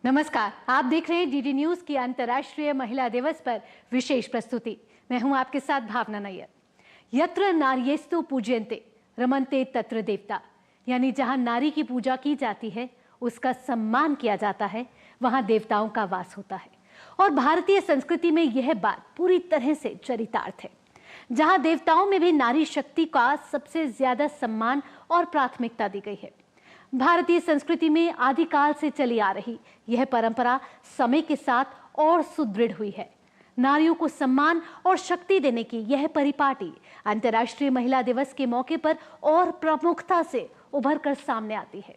नमस्कार, आप देख रहे हैं डीडी न्यूज की अंतर्राष्ट्रीय महिला दिवस पर विशेष प्रस्तुति। मैं हूं आपके साथ भावना नैयर। यत्र नार्यस्तु पूज्यन्ते रमन्ते तत्र देवता, यानी जहां नारी की पूजा की जाती है, उसका सम्मान किया जाता है, वहां देवताओं का वास होता है। और भारतीय संस्कृति में यह बात पूरी तरह से चरितार्थ है। जहां देवताओं में भी नारी शक्ति का सबसे ज्यादा सम्मान और प्राथमिकता दी गई है। भारतीय संस्कृति में आदिकाल से चली आ रही यह परंपरा समय के साथ और सुदृढ़ हुई है। नारियों को सम्मान और शक्ति देने की यह परिपाटी अंतर्राष्ट्रीय महिला दिवस के मौके पर और प्रमुखता से उभर कर सामने आती है।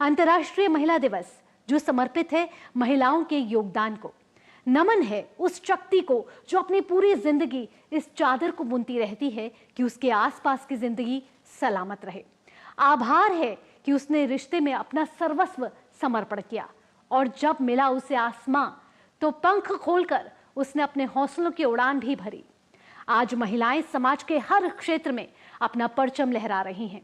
अंतर्राष्ट्रीय महिला दिवस जो समर्पित है महिलाओं के योगदान को, नमन है उस शक्ति को जो अपनी पूरी जिंदगी इस चादर को बुनती रहती है कि उसके आसपास की जिंदगी सलामत रहे। आभार है कि उसने रिश्ते में अपना सर्वस्व समर्पण किया और जब मिला उसे आसमां तो पंख खोलकर उसने अपने हौसलों की उड़ान भी भरी। आज महिलाएं समाज के हर क्षेत्र में अपना परचम लहरा रही हैं।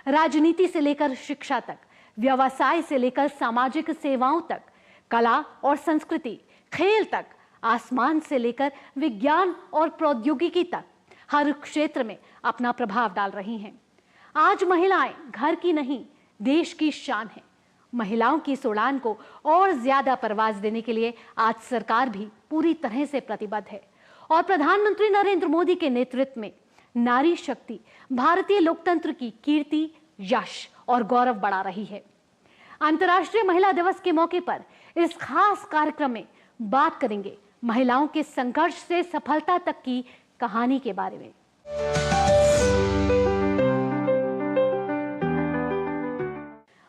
राजनीति से लेकर शिक्षा तक, व्यवसाय से लेकर सामाजिक सेवाओं तक, कला और संस्कृति, खेल तक, आसमान से लेकर विज्ञान और प्रौद्योगिकी तक हर क्षेत्र में अपना प्रभाव डाल रही हैं। आज महिलाएं घर की नहीं देश की शान है। महिलाओं की इस उड़ान को और ज्यादा परवाज देने के लिए आज सरकार भी पूरी तरह से प्रतिबद्ध है और प्रधानमंत्री नरेंद्र मोदी के नेतृत्व में नारी शक्ति भारतीय लोकतंत्र की कीर्ति, यश और गौरव बढ़ा रही है। अंतर्राष्ट्रीय महिला दिवस के मौके पर इस खास कार्यक्रम में बात करेंगे महिलाओं के संघर्ष से सफलता तक की कहानी के बारे में।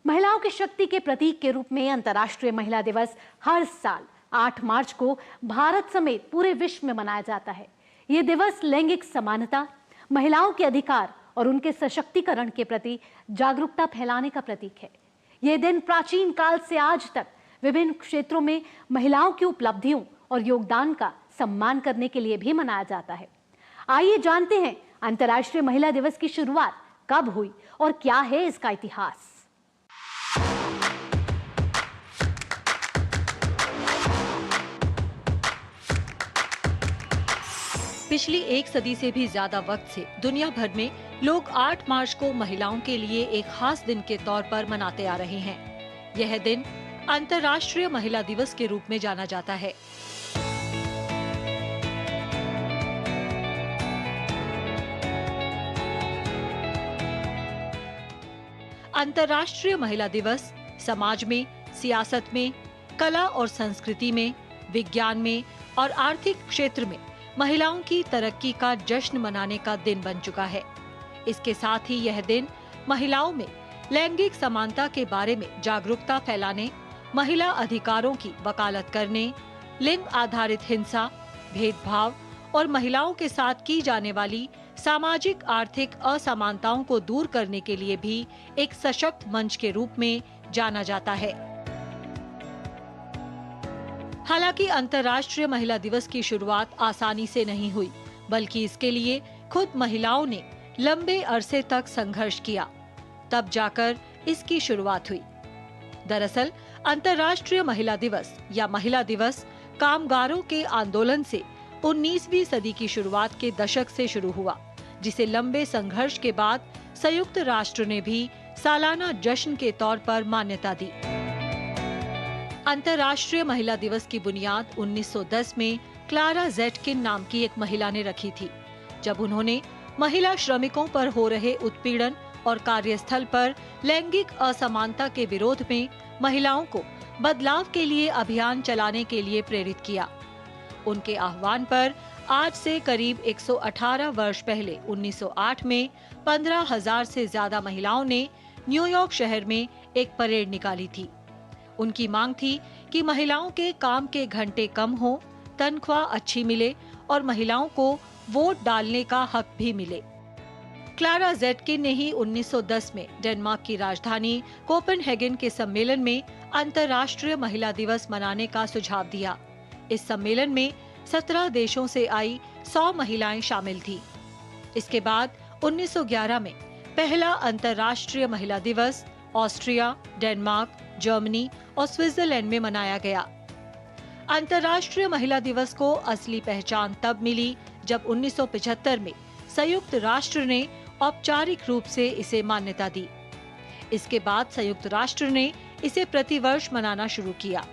महिलाओं की शक्ति के प्रतीक के रूप में अंतर्राष्ट्रीय महिला दिवस हर साल 8 मार्च को भारत समेत पूरे विश्व में मनाया जाता है। ये दिवस लैंगिक समानता, महिलाओं के अधिकार और उनके सशक्तिकरण के प्रति जागरूकता फैलाने का प्रतीक है। ये दिन प्राचीन काल से आज तक विभिन्न क्षेत्रों में महिलाओं की उपलब्धियों और योगदान का सम्मान करने के लिए भी मनाया जाता है। आइए जानते हैं अंतर्राष्ट्रीय महिला दिवस की शुरुआत कब हुई और क्या है इसका इतिहास। पिछली एक सदी से भी ज्यादा वक्त से दुनिया भर में लोग 8 मार्च को महिलाओं के लिए एक खास दिन के तौर पर मनाते आ रहे हैं। यह दिन अंतर्राष्ट्रीय महिला दिवस के रूप में जाना जाता है। अंतर्राष्ट्रीय महिला दिवस समाज में, सियासत में, कला और संस्कृति में, विज्ञान में और आर्थिक क्षेत्र में महिलाओं की तरक्की का जश्न मनाने का दिन बन चुका है। इसके साथ ही यह दिन महिलाओं में लैंगिक समानता के बारे में जागरूकता फैलाने, महिला अधिकारों की वकालत करने, लिंग आधारित हिंसा, भेदभाव और महिलाओं के साथ की जाने वाली सामाजिक आर्थिक असमानताओं को दूर करने के लिए भी एक सशक्त मंच के रूप में जाना जाता है। हालांकि अंतर्राष्ट्रीय महिला दिवस की शुरुआत आसानी से नहीं हुई, बल्कि इसके लिए खुद महिलाओं ने लंबे अरसे तक संघर्ष किया, तब जाकर इसकी शुरुआत हुई। दरअसल अंतर्राष्ट्रीय महिला दिवस या महिला दिवस कामगारों के आंदोलन से 19वीं सदी की शुरुआत के दशक से शुरू हुआ, जिसे लंबे संघर्ष के बाद संयुक्त राष्ट्र ने भी सालाना जश्न के तौर पर मान्यता दी। अंतर्राष्ट्रीय महिला दिवस की बुनियाद 1910 में क्लारा ज़ेटकिन नाम की एक महिला ने रखी थी, जब उन्होंने महिला श्रमिकों पर हो रहे उत्पीड़न और कार्यस्थल पर लैंगिक असमानता के विरोध में महिलाओं को बदलाव के लिए अभियान चलाने के लिए प्रेरित किया। उनके आह्वान पर आज से करीब 118 वर्ष पहले 1908 में 15,000 से ज्यादा महिलाओं ने न्यूयॉर्क शहर में एक परेड निकाली थी। उनकी मांग थी कि महिलाओं के काम के घंटे कम हो, तनख्वाह अच्छी मिले और महिलाओं को वोट डालने का हक भी मिले। क्लारा ज़ेटकिन ने ही 1910 में डेनमार्क की राजधानी कोपेनहेगन के सम्मेलन में अंतर्राष्ट्रीय महिला दिवस मनाने का सुझाव दिया। इस सम्मेलन में 17 देशों से आई 100 महिलाएं शामिल थी। इसके बाद 1911 में पहला अंतर्राष्ट्रीय महिला दिवस ऑस्ट्रिया, डेनमार्क, जर्मनी और स्विट्जरलैंड में मनाया गया। अंतर्राष्ट्रीय महिला दिवस को असली पहचान तब मिली जब 1975 में संयुक्त राष्ट्र ने औपचारिक रूप से इसे मान्यता दी। इसके बाद संयुक्त राष्ट्र ने इसे प्रतिवर्ष मनाना शुरू किया।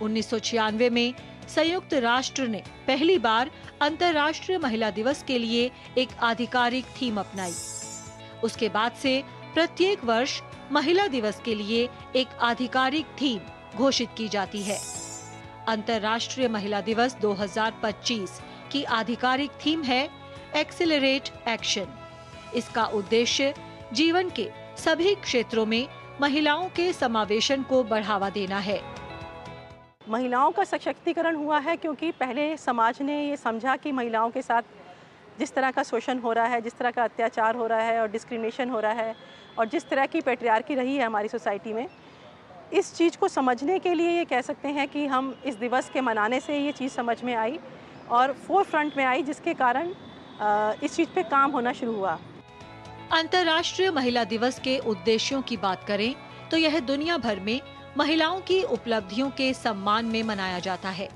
1996 में संयुक्त राष्ट्र ने पहली बार अंतर्राष्ट्रीय महिला दिवस के लिए एक आधिकारिक थीम अपनाई। उसके बाद से प्रत्येक वर्ष महिला दिवस के लिए एक आधिकारिक थीम घोषित की जाती है। अंतर्राष्ट्रीय महिला दिवस 2025 की आधिकारिक थीम है एक्सेलरेट एक्शन। इसका उद्देश्य जीवन के सभी क्षेत्रों में महिलाओं के समावेशन को बढ़ावा देना है। महिलाओं का सशक्तिकरण हुआ है क्योंकि पहले समाज ने ये समझा कि महिलाओं के साथ जिस तरह का शोषण हो रहा है, जिस तरह का अत्याचार हो रहा है और डिस्क्रिमिनेशन हो रहा है और जिस तरह की पैट्रियार्की रही है हमारी सोसाइटी में, इस चीज़ को समझने के लिए ये कह सकते हैं कि हम इस दिवस के मनाने से ये चीज़ समझ में आई और फोर फ्रंट में आई, जिसके कारण इस चीज़ पे काम होना शुरू हुआ। अंतर्राष्ट्रीय महिला दिवस के उद्देश्यों की बात करें तो यह दुनिया भर में महिलाओं की उपलब्धियों के सम्मान में मनाया जाता है।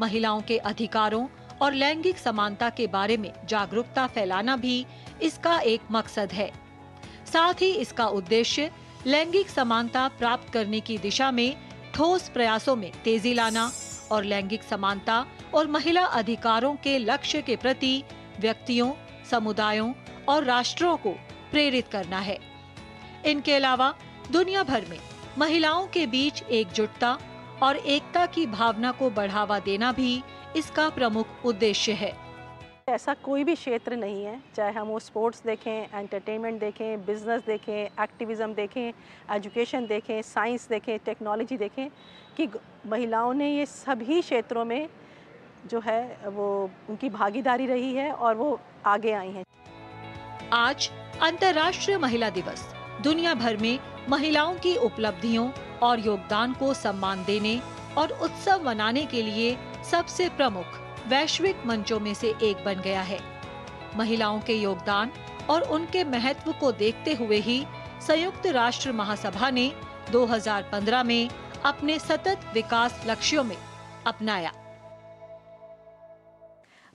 महिलाओं के अधिकारों और लैंगिक समानता के बारे में जागरूकता फैलाना भी इसका एक मकसद है। साथ ही इसका उद्देश्य लैंगिक समानता प्राप्त करने की दिशा में ठोस प्रयासों में तेजी लाना और लैंगिक समानता और महिला अधिकारों के लक्ष्य के प्रति व्यक्तियों, समुदायों और राष्ट्रों को प्रेरित करना है। इनके अलावा दुनिया भर में महिलाओं के बीच एकजुटता और एकता की भावना को बढ़ावा देना भी इसका प्रमुख उद्देश्य है। ऐसा कोई भी क्षेत्र नहीं है, चाहे हम वो स्पोर्ट्स देखें, एंटरटेनमेंट देखें, बिजनेस देखें, एक्टिविज्म देखें, एजुकेशन देखें, साइंस देखें, टेक्नोलॉजी देखें, कि महिलाओं ने ये सभी क्षेत्रों में जो है वो उनकी भागीदारी रही है और वो आगे आई हैं। आज अंतर्राष्ट्रीय महिला दिवस दुनिया भर में महिलाओं की उपलब्धियों और योगदान को सम्मान देने और उत्सव मनाने के लिए सबसे प्रमुख वैश्विक मंचों में से एक बन गया है। महिलाओं के योगदान और उनके महत्व को देखते हुए ही संयुक्त राष्ट्र महासभा ने 2015 में अपने सतत विकास लक्ष्यों में अपनाया।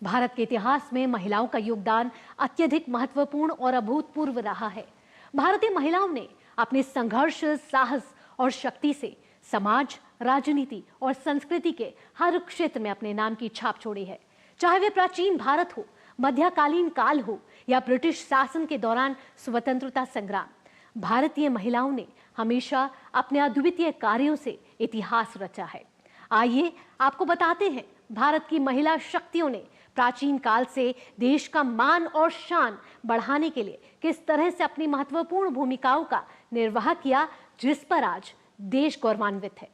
भारत के इतिहास में महिलाओं का योगदान अत्यधिक महत्वपूर्ण और अभूतपूर्व रहा है। भारतीय महिलाओं ने अपने संघर्ष, साहस और शक्ति से समाज, राजनीति और संस्कृति के हर क्षेत्र में अपने नाम की छाप छोड़ी है। चाहे वे प्राचीन भारत हो, मध्यकालीन काल हो या ब्रिटिश शासन के दौरान स्वतंत्रता संग्राम, भारतीय महिलाओं ने हमेशा अपने अद्वितीय कार्यों से इतिहास रचा है। आइए आपको बताते हैं भारत की महिला शक्तियों ने प्राचीन काल से देश का मान और शान बढ़ाने के लिए किस तरह से अपनी महत्वपूर्ण भूमिकाओं का निर्वाह किया, जिस पर आज देश गौरवान्वित है।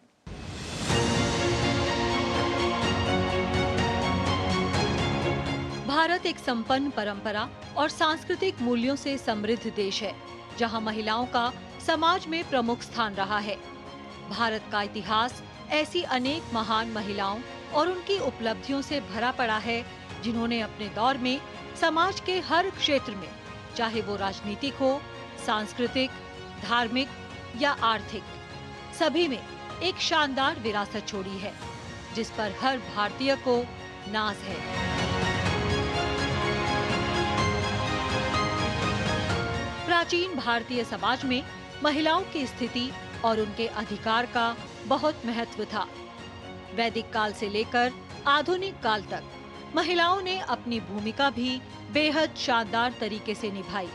भारत एक संपन्न परंपरा और सांस्कृतिक मूल्यों से समृद्ध देश है, जहां महिलाओं का समाज में प्रमुख स्थान रहा है। भारत का इतिहास ऐसी अनेक महान महिलाओं और उनकी उपलब्धियों से भरा पड़ा है, जिन्होंने अपने दौर में समाज के हर क्षेत्र में, चाहे वो राजनीतिक हो, सांस्कृतिक, धार्मिक या आर्थिक, सभी में एक शानदार विरासत छोड़ी है, जिस पर हर भारतीय को नाज है। प्राचीन भारतीय समाज में महिलाओं की स्थिति और उनके अधिकार का बहुत महत्व था। वैदिक काल से लेकर आधुनिक काल तक महिलाओं ने अपनी भूमिका भी बेहद शानदार तरीके से निभाई।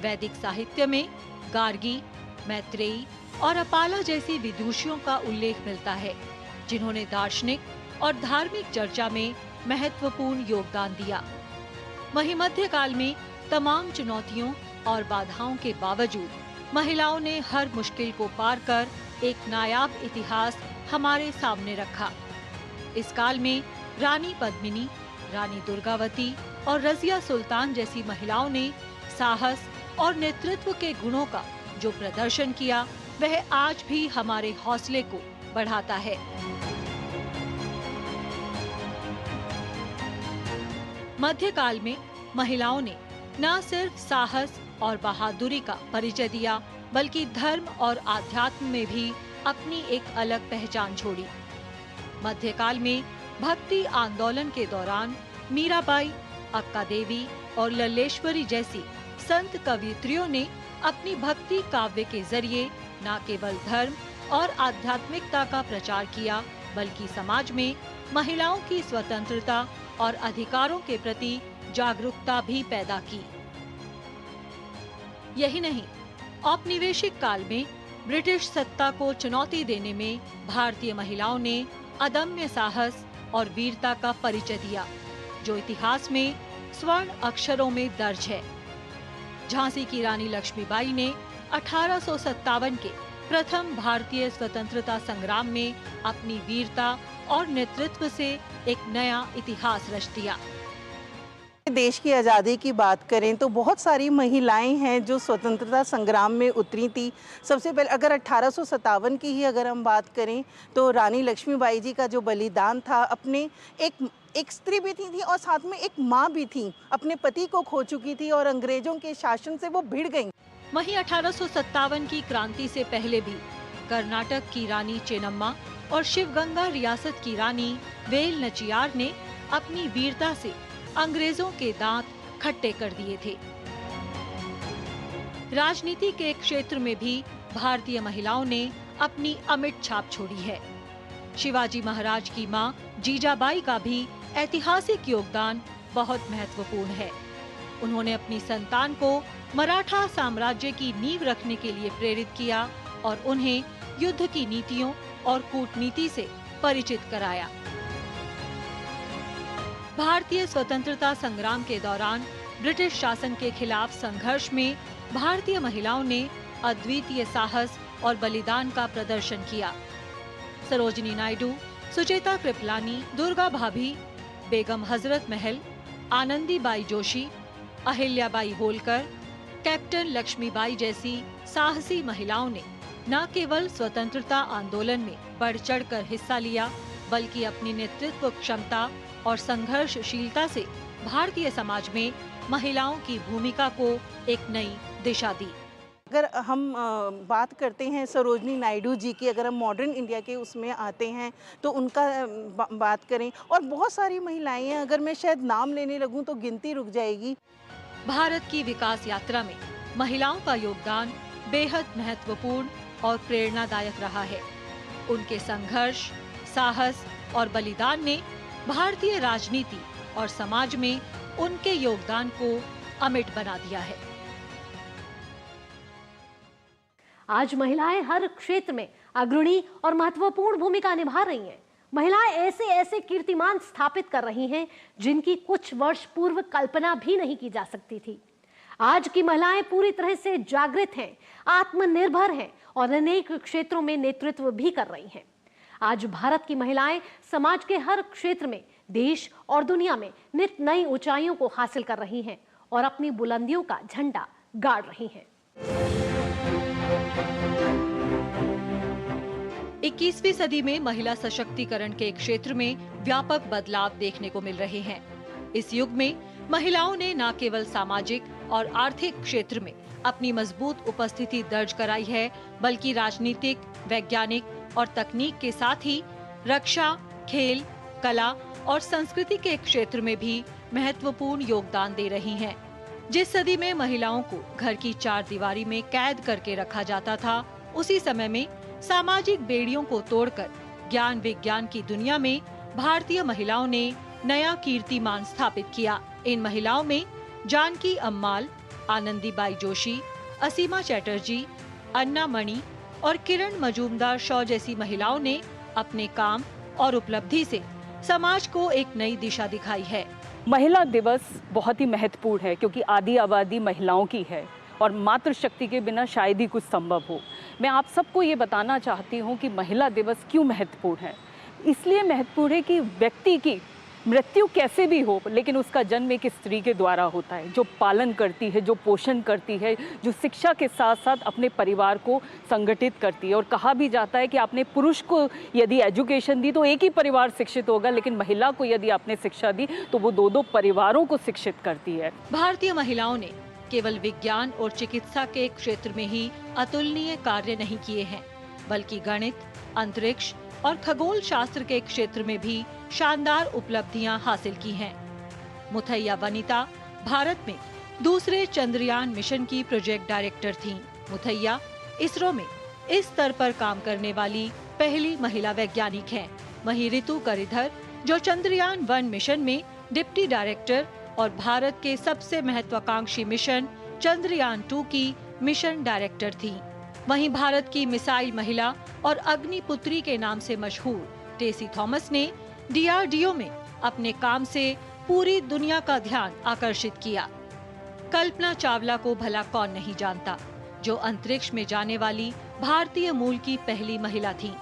वैदिक साहित्य में गार्गी, मैत्रेयी और अपाला जैसी विदुषियों का उल्लेख मिलता है, जिन्होंने दार्शनिक और धार्मिक चर्चा में महत्वपूर्ण योगदान दिया। वहीं मध्यकाल में तमाम चुनौतियों और बाधाओं के बावजूद महिलाओं ने हर मुश्किल को पार कर एक नायाब इतिहास हमारे सामने रखा। इस काल में रानी पद्मिनी, रानी दुर्गावती और रजिया सुल्तान जैसी महिलाओं ने साहस और नेतृत्व के गुणों का जो प्रदर्शन किया, वह आज भी हमारे हौसले को बढ़ाता है। मध्यकाल में महिलाओं ने न सिर्फ साहस और बहादुरी का परिचय दिया, बल्कि धर्म और आध्यात्म में भी अपनी एक अलग पहचान छोड़ी। मध्यकाल में भक्ति आंदोलन के दौरान मीराबाई, अक्का देवी और लल्लेश्वरी जैसी संत कवियत्रियों ने अपनी भक्ति काव्य के जरिए न केवल धर्म और आध्यात्मिकता का प्रचार किया, बल्कि समाज में महिलाओं की स्वतंत्रता और अधिकारों के प्रति जागरूकता भी पैदा की। यही नहीं, औपनिवेशिक काल में ब्रिटिश सत्ता को चुनौती देने में भारतीय महिलाओं ने अदम्य साहस और वीरता का परिचय दिया, जो इतिहास में स्वर्ण अक्षरों में दर्ज है। झांसी की रानी लक्ष्मीबाई ने 1857 के प्रथम भारतीय स्वतंत्रता संग्राम में अपनी वीरता और नेतृत्व से एक नया इतिहास रच दिया। देश की आज़ादी की बात करें तो बहुत सारी महिलाएं हैं जो स्वतंत्रता संग्राम में उतरी थी। सबसे पहले अगर 1857 की ही अगर हम बात करें तो रानी लक्ष्मीबाई जी का जो बलिदान था, अपने एक स्त्री भी थी और साथ में एक माँ भी थी, अपने पति को खो चुकी थी और अंग्रेजों के शासन से वो भिड़ गईं। वहीं 1857 की क्रांति से पहले भी कर्नाटक की रानी चेन्नम्मा और शिवगंगा रियासत की रानी वेल नचियार ने अपनी वीरता से अंग्रेजों के दांत खट्टे कर दिए थे। राजनीति के क्षेत्र में भी भारतीय महिलाओं ने अपनी अमिट छाप छोड़ी है। शिवाजी महाराज की मां जीजाबाई का भी ऐतिहासिक योगदान बहुत महत्वपूर्ण है। उन्होंने अपनी संतान को मराठा साम्राज्य की नींव रखने के लिए प्रेरित किया और उन्हें युद्ध की नीतियों और कूटनीति से परिचित कराया। भारतीय स्वतंत्रता संग्राम के दौरान ब्रिटिश शासन के खिलाफ संघर्ष में भारतीय महिलाओं ने अद्वितीय साहस और बलिदान का प्रदर्शन किया। सरोजिनी नायडू, सुचेता कृपलानी, दुर्गा भाभी, बेगम हजरत महल, आनंदीबाई जोशी, अहिल्याबाई होलकर, कैप्टन लक्ष्मीबाई जैसी साहसी महिलाओं ने न केवल स्वतंत्रता आंदोलन में बढ़ चढ़कर हिस्सा लिया, बल्कि अपनी नेतृत्व क्षमता और संघर्षशीलता से भारतीय समाज में महिलाओं की भूमिका को एक नई दिशा दी। अगर हम बात करते हैं सरोजिनी नायडू जी की, अगर हम मॉडर्न इंडिया के उसमें आते हैं तो उनका बात करें, और बहुत सारी महिलाएं हैं, अगर मैं शायद नाम लेने लगूं तो गिनती रुक जाएगी। भारत की विकास यात्रा में महिलाओं का योगदान बेहद महत्वपूर्ण और प्रेरणादायक रहा है। उनके संघर्ष, साहस और बलिदान ने भारतीय राजनीति और समाज में उनके योगदान को अमिट बना दिया है। आज महिलाएं हर क्षेत्र में अग्रणी और महत्वपूर्ण भूमिका निभा रही हैं। महिलाएं ऐसे ऐसे कीर्तिमान स्थापित कर रही हैं जिनकी कुछ वर्ष पूर्व कल्पना भी नहीं की जा सकती थी। आज की महिलाएं पूरी तरह से जागृत हैं, आत्मनिर्भर हैं और अनेक क्षेत्रों में नेतृत्व भी कर रही हैं। आज भारत की महिलाएं समाज के हर क्षेत्र में देश और दुनिया में नित नई ऊंचाइयों को हासिल कर रही हैं और अपनी बुलंदियों का झंडा गाड़ रही हैं। 21वीं सदी में महिला सशक्तिकरण के क्षेत्र में व्यापक बदलाव देखने को मिल रहे हैं। इस युग में महिलाओं ने न केवल सामाजिक और आर्थिक क्षेत्र में अपनी मजबूत उपस्थिति दर्ज कराई है, बल्कि राजनीतिक, वैज्ञानिक और तकनीक के साथ ही रक्षा, खेल, कला और संस्कृति के क्षेत्र में भी महत्वपूर्ण योगदान दे रही हैं। जिस सदी में महिलाओं को घर की चार दीवारी में कैद करके रखा जाता था, उसी समय में सामाजिक बेड़ियों को तोड़कर ज्ञान विज्ञान की दुनिया में भारतीय महिलाओं ने नया कीर्तिमान स्थापित किया। इन महिलाओं में जानकी अम्माल, आनंदीबाई जोशी, असीमा चैटर्जी, अन्ना मणि और किरण मजूमदार शॉ जैसी महिलाओं ने अपने काम और उपलब्धि से समाज को एक नई दिशा दिखाई है। महिला दिवस बहुत ही महत्वपूर्ण है क्योंकि आधी आबादी महिलाओं की है और मातृशक्ति के बिना शायद ही कुछ संभव हो। मैं आप सबको ये बताना चाहती हूँ कि महिला दिवस क्यों महत्वपूर्ण है। इसलिए महत्वपूर्ण है कि व्यक्ति की मृत्यु कैसे भी हो, लेकिन उसका जन्म एक स्त्री के द्वारा होता है, जो पालन करती है, जो पोषण करती है, जो शिक्षा के साथ साथ अपने परिवार को संगठित करती है। और कहा भी जाता है कि आपने पुरुष को यदि एजुकेशन दी तो एक ही परिवार शिक्षित होगा, लेकिन महिला को यदि आपने शिक्षा दी तो वो दो परिवारों को शिक्षित करती है। भारतीय महिलाओं ने केवल विज्ञान और चिकित्सा के क्षेत्र में ही अतुलनीय कार्य नहीं किए हैं, बल्कि गणित, अंतरिक्ष और खगोल शास्त्र के क्षेत्र में भी शानदार उपलब्धियां हासिल की हैं। मुथैया वनिता भारत में दूसरे चंद्रयान मिशन की प्रोजेक्ट डायरेक्टर थीं। मुथैया इसरो में इस स्तर पर काम करने वाली पहली महिला वैज्ञानिक हैं। वहीं ऋतु करिधर जो चंद्रयान 1 मिशन में डिप्टी डायरेक्टर और भारत के सबसे महत्वाकांक्षी मिशन चंद्रयान 2 की मिशन डायरेक्टर थीं। वहीं भारत की मिसाइल महिला और अग्निपुत्री के नाम से मशहूर टेसी थॉमस ने DRDO में अपने काम से पूरी दुनिया का ध्यान आकर्षित किया। कल्पना चावला को भला कौन नहीं जानता, जो अंतरिक्ष में जाने वाली भारतीय मूल की पहली महिला थीं।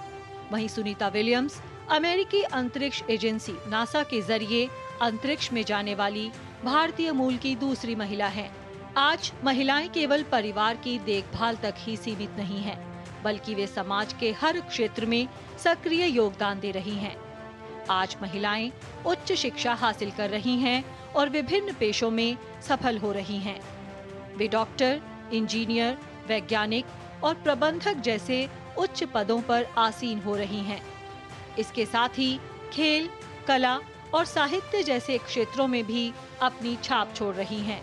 वहीं सुनीता विलियम्स अमेरिकी अंतरिक्ष एजेंसी नासा के जरिए अंतरिक्ष में जाने वाली भारतीय मूल की दूसरी महिला हैं। आज महिलाएं केवल परिवार की देखभाल तक ही सीमित नहीं हैं, बल्कि वे समाज के हर क्षेत्र में सक्रिय योगदान दे रही हैं। आज महिलाएं उच्च शिक्षा हासिल कर रही हैं और विभिन्न पेशों में सफल हो रही हैं। वे डॉक्टर, इंजीनियर, वैज्ञानिक और प्रबंधक जैसे उच्च पदों पर आसीन हो रही हैं। इसके साथ ही खेल, कला और साहित्य जैसे क्षेत्रों में भी अपनी छाप छोड़ रही हैं।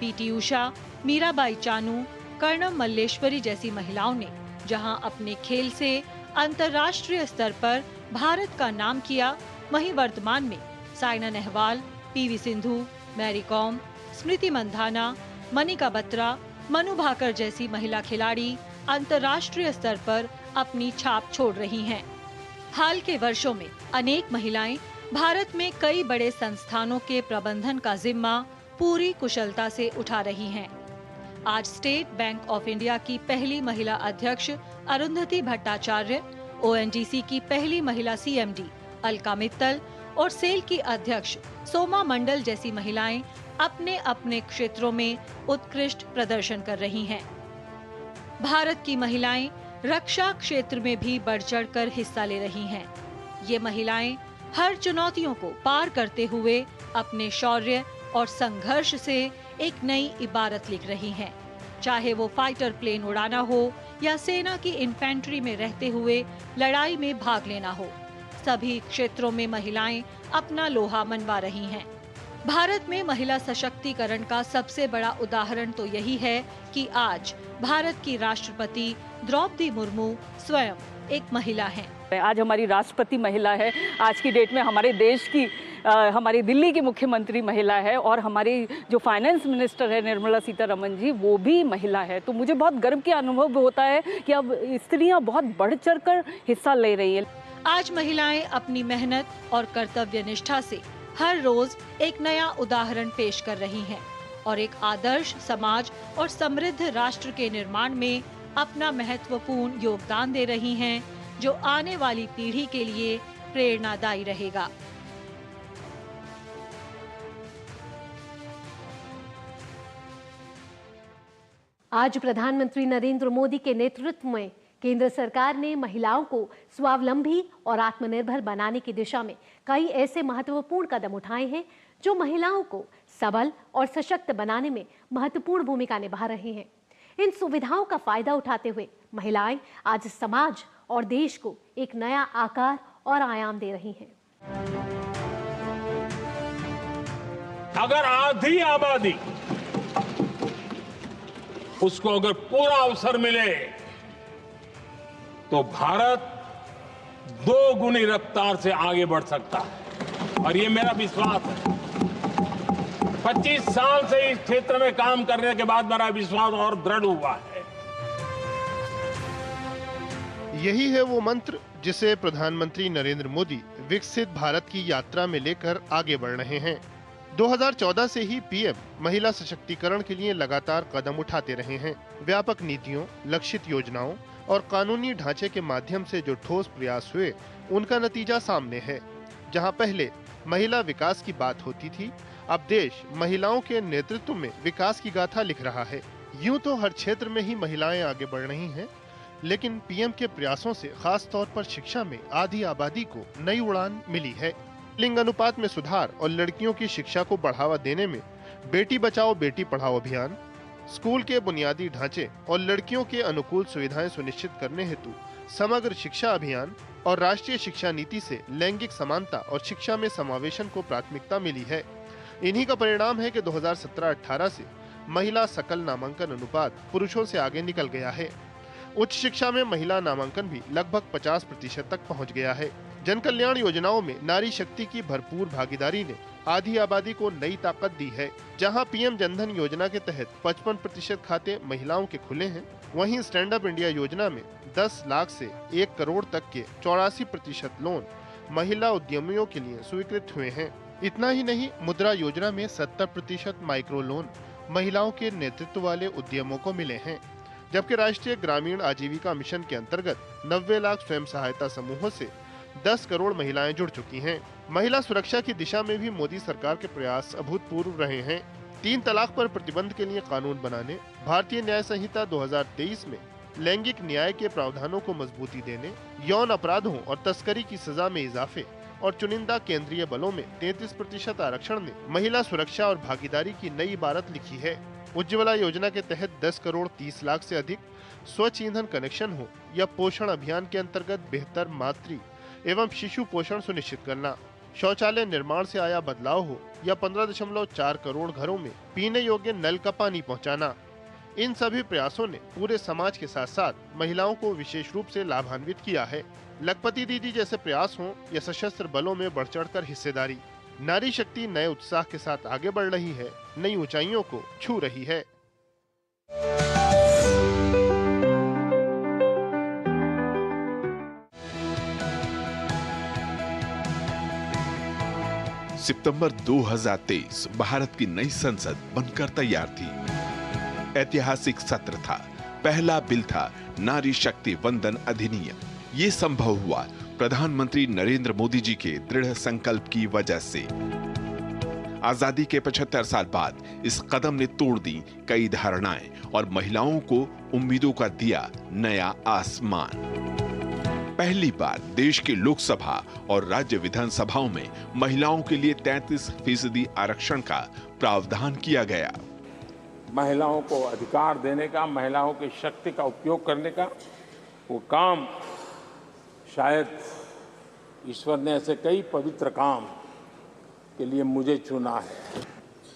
PT उषा, मीराबाई चानू, कर्णम मल्लेश्वरी जैसी महिलाओं ने जहां अपने खेल से अंतर्राष्ट्रीय स्तर पर भारत का नाम किया, वहीं वर्तमान में साइना नेहवाल, PV सिंधु, मैरी कॉम, स्मृति मंधाना, मनिका बत्रा, मनु भाकर जैसी महिला खिलाड़ी अंतर्राष्ट्रीय स्तर पर अपनी छाप छोड़ रही हैं। हाल के वर्षों में अनेक महिलाएं भारत में कई बड़े संस्थानों के प्रबंधन का जिम्मा पूरी कुशलता से उठा रही हैं। आज स्टेट बैंक ऑफ इंडिया की पहली महिला अध्यक्ष अरुंधति भट्टाचार्य, ONGC की पहली महिला CMD अलका मित्तल और सेल की अध्यक्ष सोमा मंडल जैसी महिलाएं अपने अपने क्षेत्रों में उत्कृष्ट प्रदर्शन कर रही हैं। भारत की महिलाएं रक्षा क्षेत्र में भी बढ़ चढ़कर हिस्सा ले रही हैं। ये महिलाएं हर चुनौतियों को पार करते हुए अपने शौर्य और संघर्ष से एक नई इबारत लिख रही हैं। चाहे वो फाइटर प्लेन उड़ाना हो या सेना की इन्फेंट्री में रहते हुए लड़ाई में भाग लेना हो, सभी क्षेत्रों में महिलाएं अपना लोहा मनवा रही हैं। भारत में महिला सशक्तिकरण का सबसे बड़ा उदाहरण तो यही है कि आज भारत की राष्ट्रपति द्रौपदी मुर्मू स्वयं एक महिला हैं। आज हमारी राष्ट्रपति महिला है, आज की डेट में हमारे देश की हमारी दिल्ली की मुख्यमंत्री महिला है और हमारी जो फाइनेंस मिनिस्टर है निर्मला सीतारमण जी, वो भी महिला है। तो मुझे बहुत गर्व का अनुभव होता है कि अब स्त्रियां बहुत बढ़ चढ़कर हिस्सा ले रही हैं। आज महिलाएं अपनी मेहनत और कर्तव्य निष्ठा से हर रोज एक नया उदाहरण पेश कर रही हैं और एक आदर्श समाज और समृद्ध राष्ट्र के निर्माण में अपना महत्वपूर्ण योगदान दे रही हैं, जो आने वाली पीढ़ी के लिए प्रेरणादायी रहेगा। आज प्रधानमंत्री नरेंद्र मोदी के नेतृत्व में केंद्र सरकार ने महिलाओं को स्वावलंबी और आत्मनिर्भर बनाने की दिशा में कई ऐसे महत्वपूर्ण कदम उठाए हैं जो महिलाओं को सबल और सशक्त बनाने में महत्वपूर्ण भूमिका निभा रहे हैं। इन सुविधाओं का फायदा उठाते हुए महिलाएं आज समाज और देश को एक नया आकार और आयाम दे रही हैं। अगर आधी आबादी उसको अगर पूरा अवसर मिले तो भारत 2 गुनी रफ्तार से आगे बढ़ सकता है और ये मेरा विश्वास है। 25 साल से इस क्षेत्र में काम करने के बाद मेरा विश्वास और दृढ़ हुआ है। यही है वो मंत्र जिसे प्रधानमंत्री नरेंद्र मोदी विकसित भारत की यात्रा में लेकर आगे बढ़ रहे हैं। 2014 से ही पीएम महिला सशक्तिकरण के लिए लगातार कदम उठाते रहे हैं। व्यापक नीतियों, लक्षित योजनाओं और कानूनी ढांचे के माध्यम से जो ठोस प्रयास हुए, उनका नतीजा सामने है। जहां पहले महिला विकास की बात होती थी, अब देश महिलाओं के नेतृत्व में विकास की गाथा लिख रहा है। यूं तो हर क्षेत्र में ही महिलाएं आगे बढ़ रही हैं, लेकिन पीएम के प्रयासों से खास तौर पर शिक्षा में आधी आबादी को नई उड़ान मिली है। लिंग अनुपात में सुधार और लड़कियों की शिक्षा को बढ़ावा देने में बेटी बचाओ बेटी पढ़ाओ अभियान, स्कूल के बुनियादी ढांचे और लड़कियों के अनुकूल सुविधाएं सुनिश्चित करने हेतु समग्र शिक्षा अभियान और राष्ट्रीय शिक्षा नीति से लैंगिक समानता और शिक्षा में समावेशन को प्राथमिकता मिली है। इन्हीं का परिणाम है कि 2017-18 से महिला सकल नामांकन अनुपात पुरुषों से आगे निकल गया है। उच्च शिक्षा में महिला नामांकन भी लगभग 50% तक पहुंच गया है। जन कल्याण योजनाओं में नारी शक्ति की भरपूर भागीदारी ने आधी आबादी को नई ताकत दी है। जहां पीएम जनधन योजना के तहत 55% खाते महिलाओं के खुले हैं, वहीं स्टैंड अप इंडिया योजना में 10 लाख से 1 करोड़ तक के 84% लोन महिला उद्यमियों के लिए स्वीकृत हुए हैं। इतना ही नहीं, मुद्रा योजना में 70% माइक्रो लोन महिलाओं के नेतृत्व वाले उद्यमों को मिले हैं, जबकि राष्ट्रीय ग्रामीण आजीविका मिशन के अंतर्गत 90 लाख स्वयं सहायता समूहों से 10 करोड़ महिलाएं जुड़ चुकी हैं। महिला सुरक्षा की दिशा में भी मोदी सरकार के प्रयास अभूतपूर्व रहे हैं। 3 तलाक पर प्रतिबंध के लिए कानून बनाने, भारतीय न्याय संहिता 2023 में लैंगिक न्याय के प्रावधानों को मजबूती देने, यौन अपराधों और तस्करी की सजा में इजाफे और चुनिंदा केंद्रीय बलों में 33% आरक्षण ने महिला सुरक्षा और भागीदारी की नई इबारत लिखी है। उज्ज्वला योजना के तहत 10 करोड़ 30 लाख से अधिक स्वच्छ ईंधन कनेक्शन हो या पोषण अभियान के अंतर्गत बेहतर मातृ एवं शिशु पोषण सुनिश्चित करना, शौचालय निर्माण से आया बदलाव हो या 15.4 करोड़ घरों में पीने योग्य नल का पानी पहुंचाना, इन सभी प्रयासों ने पूरे समाज के साथ साथ महिलाओं को विशेष रूप से लाभान्वित किया है। लखपति दीदी जैसे प्रयास हों या सशस्त्र बलों में बढ़ चढ़कर हिस्सेदारी, नारी शक्ति नए उत्साह के साथ आगे बढ़ रही है, नई ऊंचाइयों को छू रही है। सितंबर 2023 भारत की नई संसद बनकर तैयार थी। ऐतिहासिक सत्र था, पहला बिल था नारी शक्ति वंदन अधिनियम। ये संभव हुआ प्रधानमंत्री नरेंद्र मोदी जी के दृढ़ संकल्प की वजह से। आजादी के 75 साल बाद इस कदम ने तोड़ दी कई धारणाएं और महिलाओं को उम्मीदों का दिया नया आसमान। पहली बार देश के लोकसभा और राज्य विधानसभाओं में महिलाओं के लिए 33% आरक्षण का प्रावधान किया गया। महिलाओं को अधिकार देने का, महिलाओं की शक्ति का उपयोग करने का वो काम, शायद ईश्वर ने ऐसे कई पवित्र काम के लिए मुझे चुना है।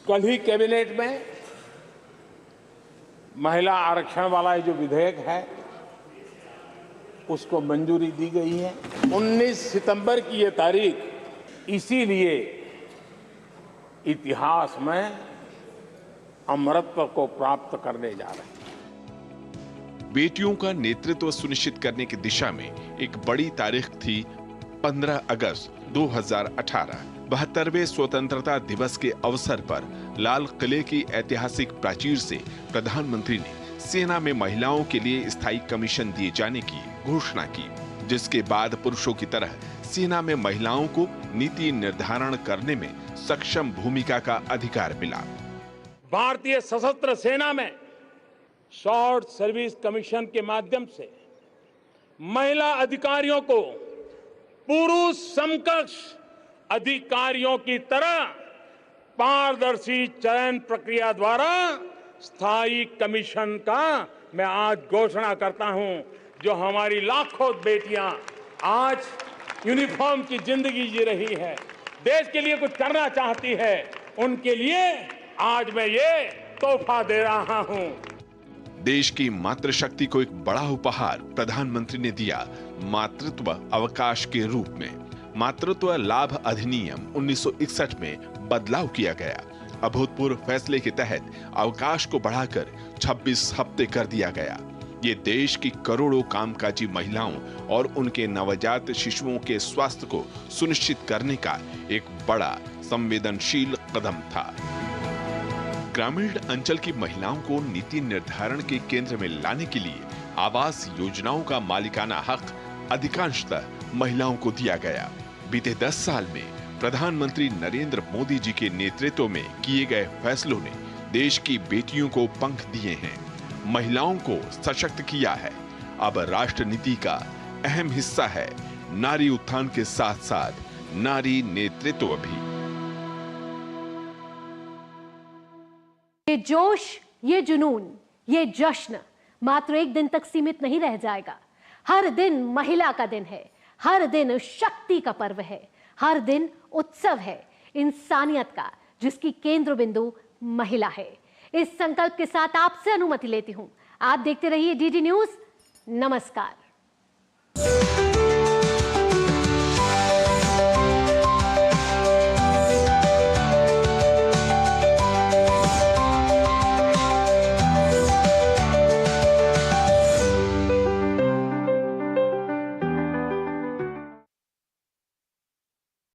कल ही कैबिनेट में महिला आरक्षण वाला जो विधेयक है उसको मंजूरी दी गई है। 19 सितंबर की ये तारीख इसीलिए इतिहास में अमरत्व को प्राप्त करने जा रहे हैं। बेटियों का नेतृत्व सुनिश्चित करने की दिशा में एक बड़ी तारीख थी 15 अगस्त 2018। 72वें स्वतंत्रता दिवस के अवसर पर लाल किले की ऐतिहासिक प्राचीर से प्रधानमंत्री ने सेना में महिलाओं के लिए स्थायी कमीशन दिए जाने की घोषणा की, जिसके बाद पुरुषों की तरह सेना में महिलाओं को नीति निर्धारण करने में सक्षम भूमिका का अधिकार मिला। भारतीय सशस्त्र सेना में शॉर्ट सर्विस कमीशन के माध्यम से महिला अधिकारियों को पुरुष समकक्ष अधिकारियों की तरह पारदर्शी चयन प्रक्रिया द्वारा स्थायी कमीशन का मैं आज घोषणा करता हूं। जो हमारी लाखों बेटियां आज यूनिफॉर्म की जिंदगी जी रही है, देश के लिए कुछ करना चाहती है, उनके लिए आज मैं ये तोहफा दे रहा हूं। देश की मातृशक्ति को एक बड़ा उपहार प्रधानमंत्री ने दिया मातृत्व अवकाश के रूप में। मातृत्व लाभ अधिनियम 1961 में बदलाव किया गया। अभूतपूर्व फैसले के तहत अवकाश को बढ़ाकर 26 हफ्ते कर दिया गया। ये देश की करोड़ों कामकाजी महिलाओं और उनके नवजात शिशुओं के स्वास्थ्य को सुनिश्चित करने का एक बड़ा संवेदनशील कदम था। ग्रामीण अंचल की महिलाओं को नीति निर्धारण के केंद्र में लाने के लिए आवास योजनाओं का मालिकाना हक अधिकांशतः महिलाओं को दिया गया। बीते 10 साल में प्रधानमंत्री नरेंद्र मोदी जी के नेतृत्व में किए गए फैसलों ने देश की बेटियों को पंख दिए हैं, महिलाओं को सशक्त किया है। अब राष्ट्र नीति का अहम हिस्सा है नारी उत्थान के साथ साथ नारी नेतृत्व भी। ये जोश, ये जुनून, ये जश्न मात्र एक दिन तक सीमित नहीं रह जाएगा। हर दिन महिला का दिन है, हर दिन शक्ति का पर्व है, हर दिन उत्सव है इंसानियत का, जिसकी केंद्र बिंदु महिला है। इस संकल्प के साथ आपसे अनुमति लेती हूं। आप देखते रहिए डीडी न्यूज। नमस्कार।